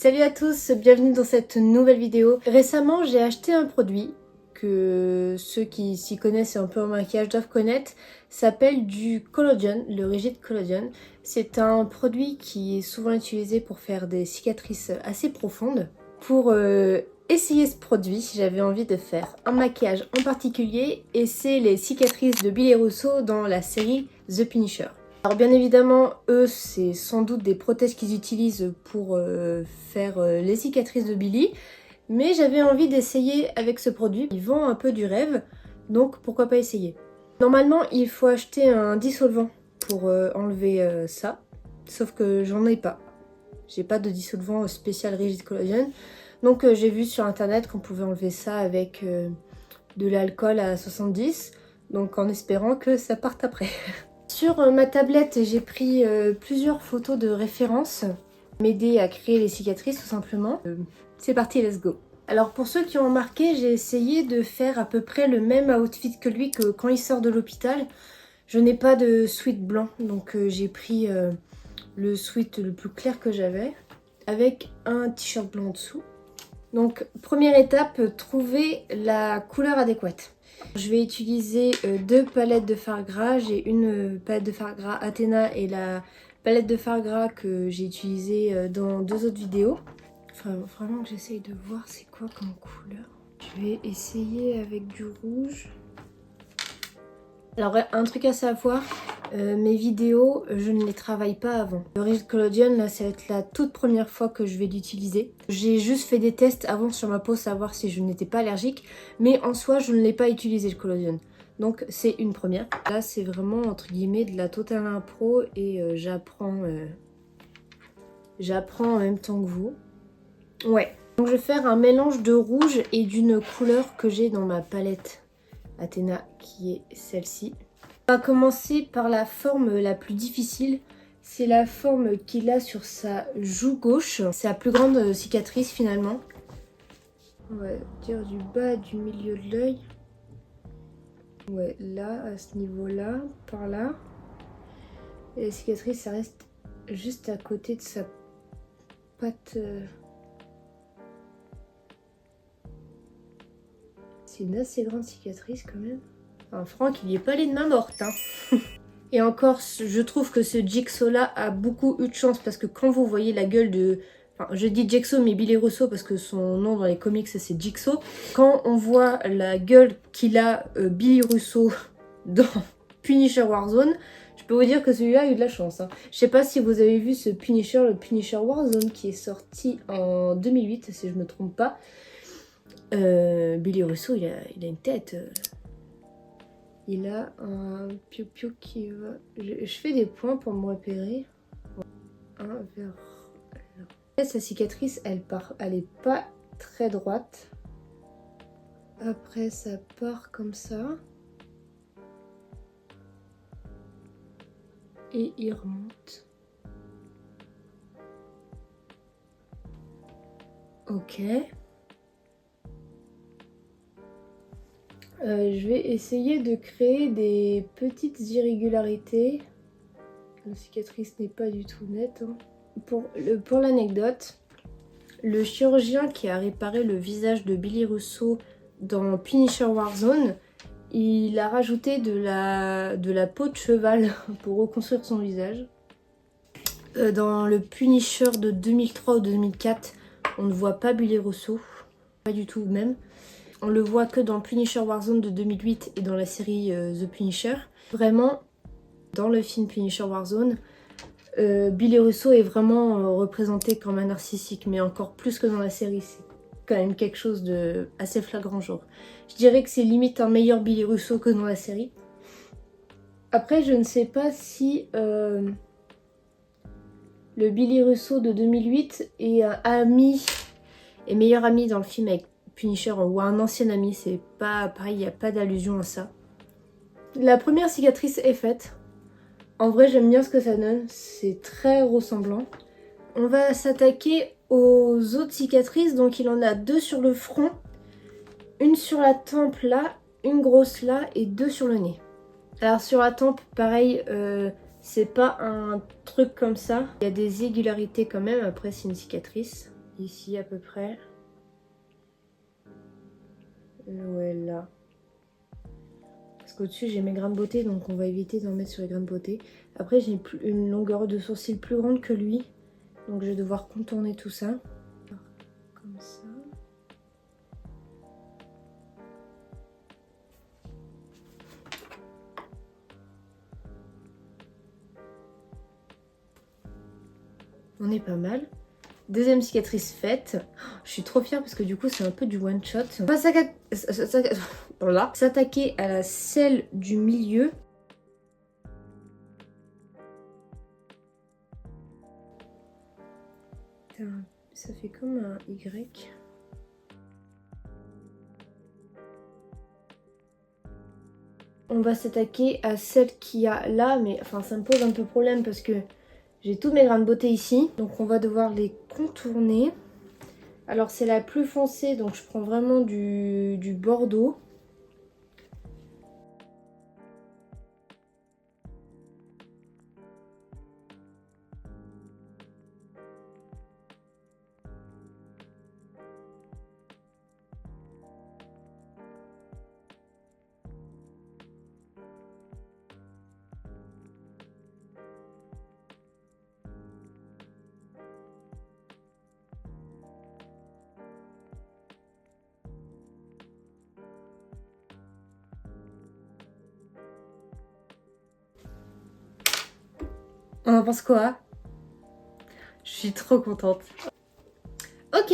Salut à tous, bienvenue dans cette nouvelle vidéo. Récemment j'ai acheté un produit que ceux qui s'y connaissent un peu en maquillage doivent connaître, s'appelle du collagène, le Rigid Collagène. C'est un produit qui est souvent utilisé pour faire des cicatrices assez profondes. Pour essayer ce produit, j'avais envie de faire un maquillage en particulier et c'est les cicatrices de Billy Russo dans la série The Punisher. Alors bien évidemment, eux, c'est sans doute des prothèses qu'ils utilisent pour faire les cicatrices de Billy. Mais j'avais envie d'essayer avec ce produit. Ils vendent un peu du rêve, donc pourquoi pas essayer. Normalement, il faut acheter un dissolvant pour enlever ça. Sauf que j'en ai pas. J'ai pas de dissolvant spécial Rigid Collagène. Donc j'ai vu sur internet qu'on pouvait enlever ça avec de l'alcool à 70. Donc en espérant que ça parte après. Sur ma tablette, j'ai pris plusieurs photos de référence. M'aider à créer les cicatrices tout simplement. C'est parti, let's go. Alors pour ceux qui ont remarqué, j'ai essayé de faire à peu près le même outfit que lui que quand il sort de l'hôpital. Je n'ai pas de sweat blanc, donc j'ai pris le sweat le plus clair que j'avais avec un t-shirt blanc en dessous. Donc première étape, trouver la couleur adéquate. Je vais utiliser deux palettes de fard gras. J'ai une palette de fard gras Athena et la palette de fard gras que j'ai utilisée dans deux autres vidéos. Enfin, vraiment que j'essaye de voir c'est quoi comme couleur. Je vais essayer avec du rouge. Alors un truc à savoir, mes vidéos, je ne les travaille pas avant. Le Rigid Collagène, là, ça va être la toute première fois que je vais l'utiliser. J'ai juste fait des tests avant sur ma peau, savoir si je n'étais pas allergique. Mais en soi, je ne l'ai pas utilisé, le collagène. Donc c'est une première. Là, c'est vraiment, entre guillemets, de la totale impro et j'apprends en même temps que vous. Ouais. Donc je vais faire un mélange de rouge et d'une couleur que j'ai dans ma palette Athena, qui est celle-ci. On va commencer par la forme la plus difficile. C'est la forme qu'il a sur sa joue gauche. C'est la plus grande cicatrice finalement. On va dire du bas et du milieu de l'œil. Ouais, là, à ce niveau-là, par là. Et la cicatrice, ça reste juste à côté de sa patte. C'est une assez grande cicatrice quand même. Enfin, Franck, il n'y est pas allé de main morte. Hein. Et encore, je trouve que ce Jigsaw-là a beaucoup eu de chance parce que quand vous voyez la gueule de... Enfin, je dis Jigsaw, mais Billy Russo parce que son nom dans les comics, c'est Jigsaw. Quand on voit la gueule qu'il a, Billy Russo, dans Punisher Warzone, je peux vous dire que celui-là a eu de la chance. Hein. Je sais pas si vous avez vu ce Punisher, le Punisher Warzone, qui est sorti en 2008, si je me trompe pas. Billy Russo, il a une tête. Il a un piou-piou qui va... Je fais des points pour me repérer. Un vers là. Sa cicatrice, elle est pas très droite. Après, ça part comme ça. Et il remonte. Ok. Je vais essayer de créer des petites irrégularités. La cicatrice n'est pas du tout nette. Hein. Pour l'anecdote, le chirurgien qui a réparé le visage de Billy Russo dans Punisher Warzone, il a rajouté de la peau de cheval pour reconstruire son visage. Dans le Punisher de 2003 ou 2004, on ne voit pas Billy Russo, pas du tout même. On le voit que dans Punisher Warzone de 2008 et dans la série The Punisher. Vraiment, dans le film Punisher Warzone, Billy Russo est vraiment représenté comme un narcissique, mais encore plus que dans la série. C'est quand même quelque chose de assez flagrant, genre. Je dirais que c'est limite un meilleur Billy Russo que dans la série. Après, je ne sais pas si le Billy Russo de 2008 est meilleur ami dans le film avec Punisher ou un ancien ami, c'est pas pareil, il n'y a pas d'allusion à ça. La première cicatrice est faite. En vrai, j'aime bien ce que ça donne, c'est très ressemblant. On va s'attaquer aux autres cicatrices, donc il en a deux sur le front, une sur la tempe là, une grosse là et deux sur le nez. Alors sur la tempe, pareil, c'est pas un truc comme ça. Il y a des irrégularités quand même, après c'est une cicatrice. ici à peu près. Ouais, là. Parce qu'au-dessus, j'ai mes grains de beauté, donc on va éviter d'en mettre sur les grains de beauté. Après, j'ai une longueur de sourcil plus grande que lui. Donc je vais devoir contourner tout ça. Comme ça. On est pas mal. Deuxième cicatrice faite. Je suis trop fière parce que du coup c'est un peu du one shot. On va s'attaquer à la celle du milieu. Ça fait comme un Y. On va s'attaquer à celle qu'il y a là, mais enfin ça me pose un peu problème parce que j'ai tous mes grains de beauté ici. Donc on va devoir les contourner. Alors c'est la plus foncée, donc je prends vraiment du bordeaux. On en pense quoi? Je suis trop contente. Ok,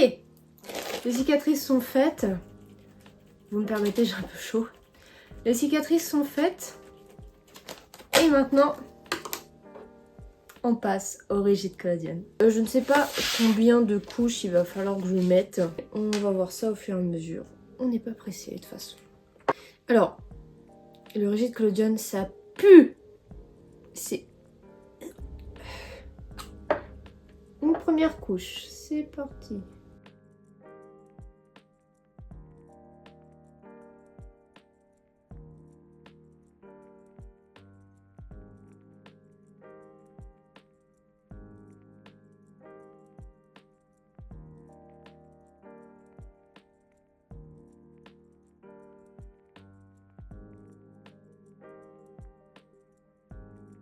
les cicatrices sont faites. Vous me permettez, j'ai un peu chaud. Les cicatrices sont faites. Et maintenant, on passe au Rigid Collodion. Je ne sais pas combien de couches il va falloir que je mette. On va voir ça au fur et à mesure. On n'est pas pressé de toute façon. Alors, le Rigid Collodion, ça pue. C'est une première couche. C'est parti.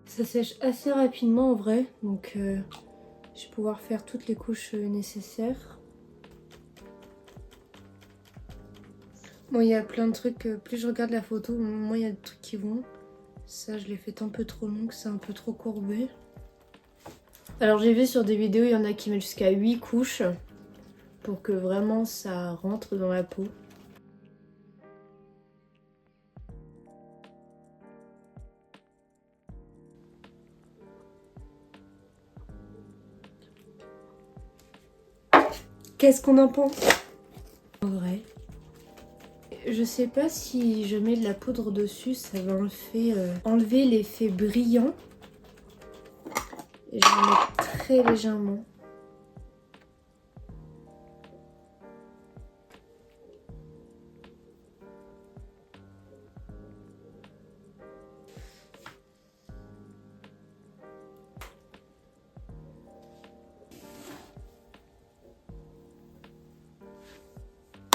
Ça sèche assez rapidement en vrai, donc je vais pouvoir faire toutes les couches nécessaires. Bon, il y a plein de trucs, plus je regarde la photo, moins il y a de trucs qui vont. Ça, je l'ai fait un peu trop long, c'est un peu trop courbé. Alors j'ai vu sur des vidéos, il y en a qui mettent jusqu'à 8 couches pour que vraiment ça rentre dans la peau. Qu'est-ce qu'on en pense? En vrai, je sais pas si je mets de la poudre dessus, ça va enlever l'effet brillant. Et je vais mettre très légèrement.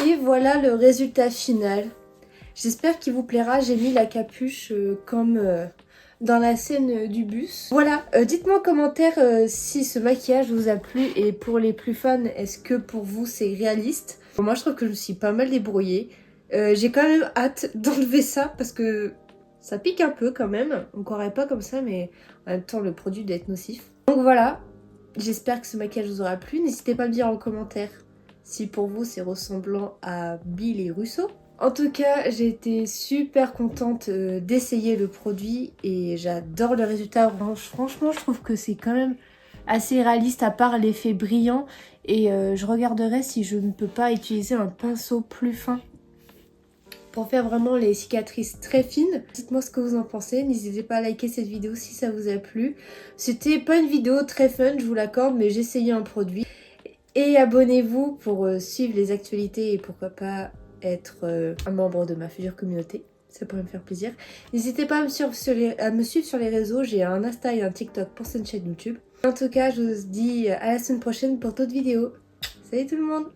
Et voilà le résultat final. J'espère qu'il vous plaira. J'ai mis la capuche comme dans la scène du bus. Voilà, dites-moi en commentaire si ce maquillage vous a plu. Et pour les plus fans, est-ce que pour vous c'est réaliste? Bon, moi je trouve que je me suis pas mal débrouillée. J'ai quand même hâte d'enlever ça parce que ça pique un peu quand même. On croirait pas comme ça, mais en même temps le produit doit être nocif. Donc voilà, j'espère que ce maquillage vous aura plu. N'hésitez pas à me dire en commentaire si pour vous c'est ressemblant à Bill et Russo. En tout cas, j'ai été super contente d'essayer le produit et j'adore le résultat. Franchement, je trouve que c'est quand même assez réaliste à part l'effet brillant. Et je regarderai si je ne peux pas utiliser un pinceau plus fin pour faire vraiment les cicatrices très fines. Dites-moi ce que vous en pensez. N'hésitez pas à liker cette vidéo si ça vous a plu. C'était pas une vidéo très fun, je vous l'accorde, mais j'ai essayé un produit. Et abonnez-vous pour suivre les actualités et pourquoi pas être un membre de ma future communauté. Ça pourrait me faire plaisir. N'hésitez pas à me suivre sur les réseaux. J'ai un Insta et un TikTok pour cette chaîne YouTube. En tout cas, je vous dis à la semaine prochaine pour d'autres vidéos. Salut! Salut tout le monde!